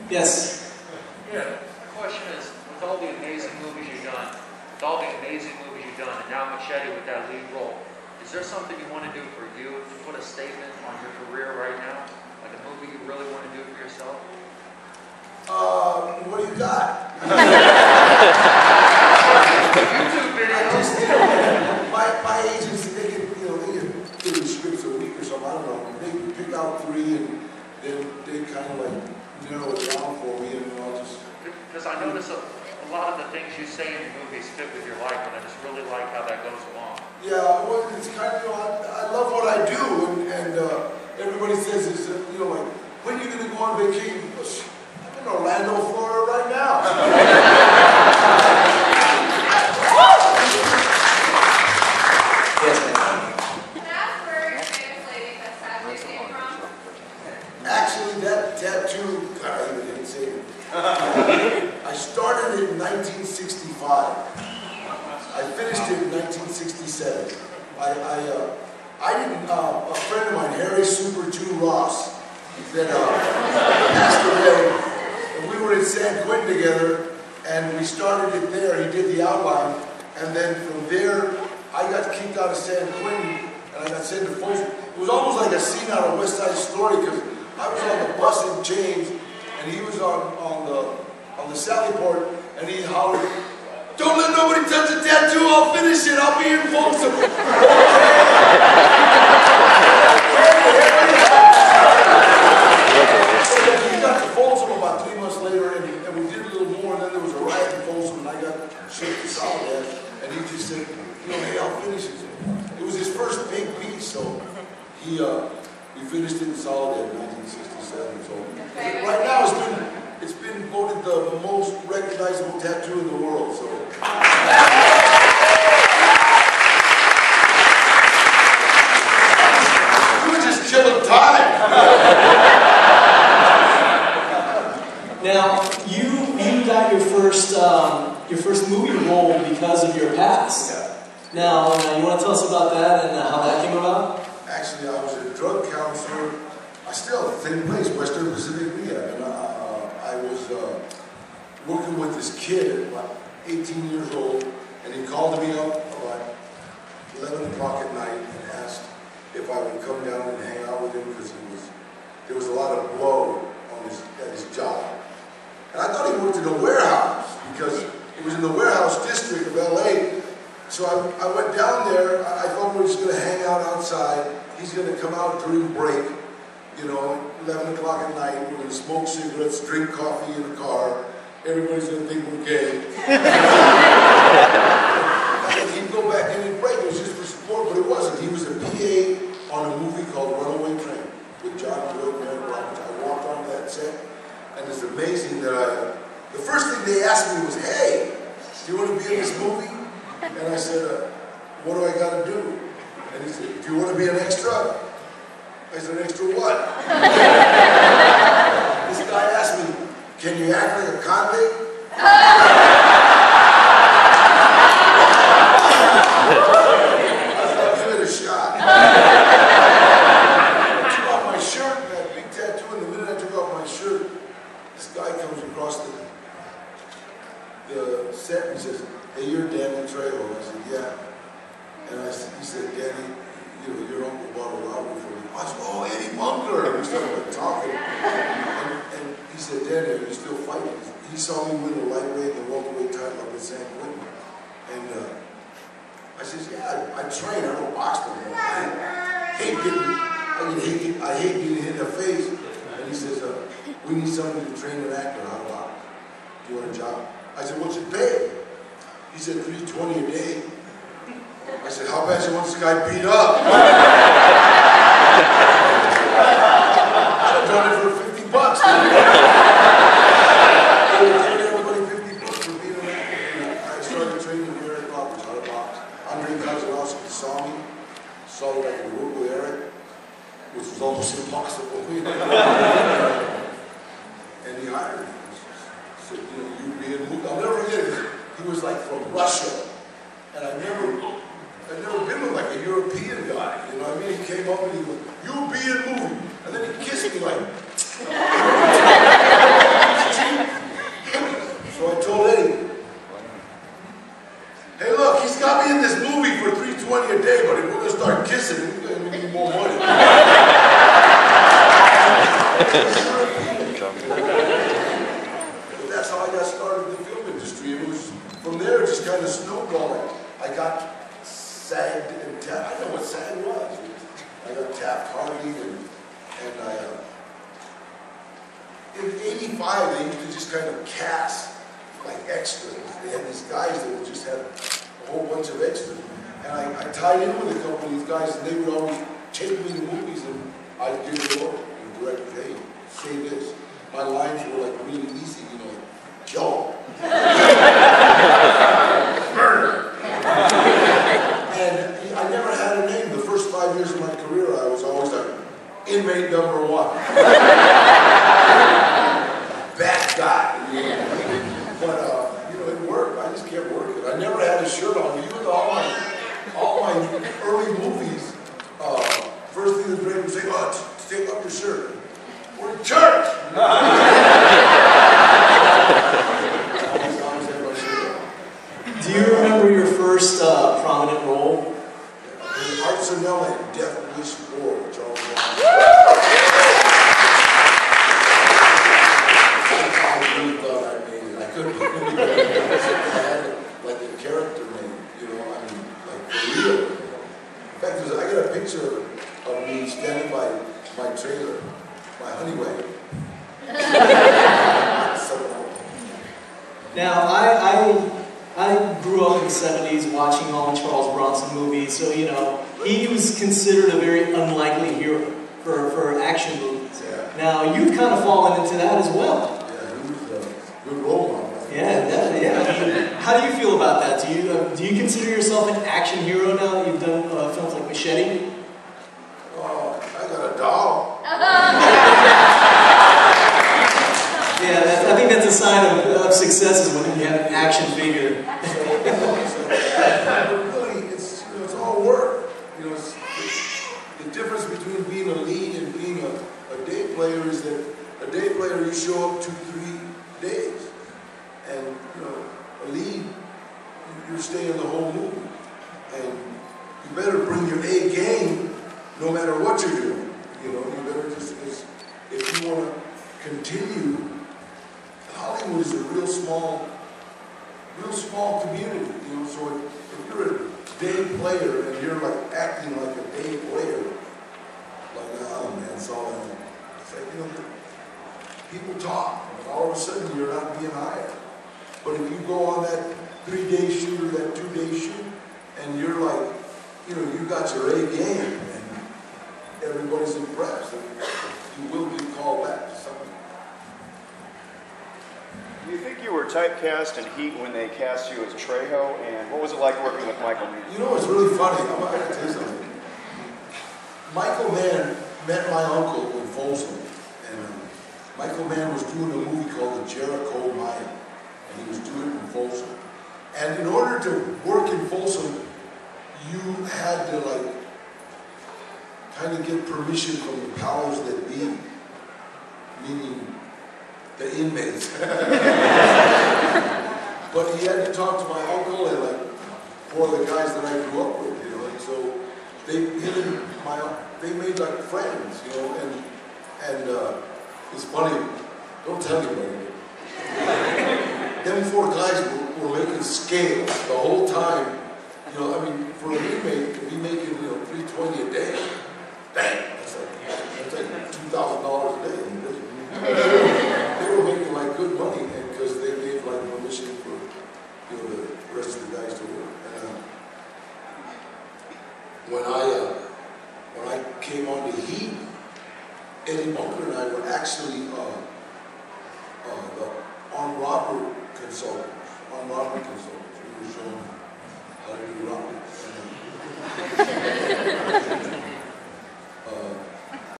Yes. Yeah, the question is, with all the amazing movies you've done, and now Machete with that lead role, is there something you want to do for you to put a statement on your career right now? Like a movie you really want to do for yourself? What do you got? YouTube videos. My agents, they get, they get 30 scripts a week or something. I don't know. They pick out 3 and then they kind of like narrow it down for me, and I'll just. Because I notice a lot of the things you say in the movies fit with your life, and I just really like how that goes along. Yeah, well, it's kind of, I love what I do, and everybody says, it's, like, when are you going to go on vacation? I'm in Orlando, Florida right now. Yes, ma'am. That's where your famous lady that tattoo came from? Actually, that tattoo, I even didn't say it. I started it in 1965. I finished it in 1967. I didn't, a friend of mine, Harry Super 2 Ross, that passed away, and we were in San Quentin together, and we started it there. He did the outline, and then from there, I got kicked out of San Quentin, and I got sent to Folsom. It was almost like a scene out of West Side Story, because I was on the bus in chains, and he was on the Sally Port, and he hollered, "Don't let nobody touch the tattoo, I'll finish it, I'll be in Folsom." He got to Folsom about 3 months later, and we did a little more, and then there was a riot in Folsom, and I got shipped to Soledad, and he just said, "Hey, I'll finish it." It was his first big piece, so we finished it in Soledad in 1967. So right now it's been voted the most recognizable tattoo in the world. So. We were just killing time. Now, you got your first movie role because of your past. Yeah. Now, you want to tell us about that and how that came about? Actually, I was a drug counselor. I still have the same place, Western Pacific Rehab, and I was working with this kid at about 18 years old, and he called me up about 11 o'clock at night and asked if I would come down and hang out with him because there was a lot of blow at his job. And I thought he worked in a warehouse because it was in the warehouse district of LA. So I went down there. I thought we were just going to hang out outside. He's going to come out during break, 11 o'clock at night. We're going to smoke cigarettes, drink coffee in the car. Everybody's going to think we're gay. And he'd go back in and break. It was just for support, but it wasn't. He was a PA on a movie called Runaway Train with John Wood and Mary Robbins. I walked onto that set, and it's amazing that the first thing they asked me was, "Hey, do you want to be in this movie?" And I said, "What do I got to do?" And he said, "Do you want to be an extra?" I said, "Extra what?" This guy asked me, "Can you act like a convict?" I said, "I'll give it a shot." I took off my shirt, that big tattoo, and the minute I took off my shirt, this guy comes across the set and he says, "Hey, you're Danny Trejo." I said, "Yeah." And he said, "Danny, your uncle bought a robbery for you." I said, "Oh, Eddie Bunker." And we started talking. And he said, "Danny, are you still fighting?" He saw me win the lightweight and the welterweight title up in San Quentin. And I said, "Yeah, I train. I don't box no more. I hate getting hit in the face." And he says, "We need somebody to train an actor how to box. Do you want a job?" I said, "What's it pay?" He said, $320 a day. I said, "How bad you want this guy beat up?" I've done it for $50. Everybody $50 for being an actor. I started training Eric Roberts how to box. Andre Kozlowski saw that I could work with Eric, which was almost impossible. And he hired me. He said, "You be in the movie." I'll never forget it. He was like from Russia. And I'd never been with like a European guy, you know what I mean? He came up and he goes, "You be in movie." And then he kissed me like, kind of snowballed. I got sagged and tapped. I know what sag was. I got tapped hardly, and in '85 they used to just kind of cast like extras. They had these guys that would just have a whole bunch of extras. And I tied in with a couple of these guys, and they would always take me to movies, and I'd give it over and direct, hey, say this. My lines were like really easy, you know, kill 'em. Murder. And I never had a name. The first 5 years of my career, I was always like, inmate number 1. Bad guy. You know? But, you know, it worked. I just kept working. I never had a shirt on. Even all my early movies, first thing the director would say, oh, take off your shirt. We're in church! Do you remember your first prominent role? Arts and Nelly, Death Wish 4, Charles Brown. I really thought I made it. I couldn't believe it. I had like a character name, you know, I mean, like for real. In fact, I got a picture of me standing by my trailer, my honey wagon. Now, I grew up in the 70s watching all the Charles Bronson movies, so, you know, he was considered a very unlikely hero for action movies. Yeah. Now, you've kind of fallen into that as well. Yeah, he was a good role model. Yeah. How do you feel about that? Do you consider yourself an action hero now that you've done films like Machete? Oh, I got a doll. Yeah, I think that's a sign of success is when you have an action figure. Really, it's, you know, it's all work. You know, the difference between being a lead and being a day player is that a day player you show up 2-3 days, and you know, a lead you're staying the whole movie, and you better bring your A game no matter what you're doing. You know, you better just if you want to continue. Hollywood is a real small community, you know, so if you're a day player and you're like acting like a day player, like, oh man, it's all in. It's like, you know, people talk, and all of a sudden you're not being hired. But if you go on that 3-day shoot or that 2-day shoot, and you're like, you know, you got your A game, and everybody's impressed, and you will be called back to something. Do you think you were typecast in Heat when they cast you as Trejo? And what was it like working with Michael Mann? You know, it's really funny. I'm going to tell you something. Michael Mann met my uncle in Folsom. And Michael Mann was doing a movie called The Jericho Mine. And he was doing it in Folsom. And in order to work in Folsom, you had to, like, kind of get permission from the powers that be. Meaning the inmates. But he had to talk to my uncle and like 4 of the guys that I grew up with, you know, and so they made like friends, you know, and it's funny, don't tell anybody. Them 4 guys were making scales the whole time, you know, I mean, for an inmate to be making, you know, $320 a day, dang, that's like $2,000 a day. They were making like good money because they gave like permission for, you know, the rest of the guys to work. And when I came on to Heat, Eddie Bunker and I were actually the armed robbery consultants. We were showing how to do robbery.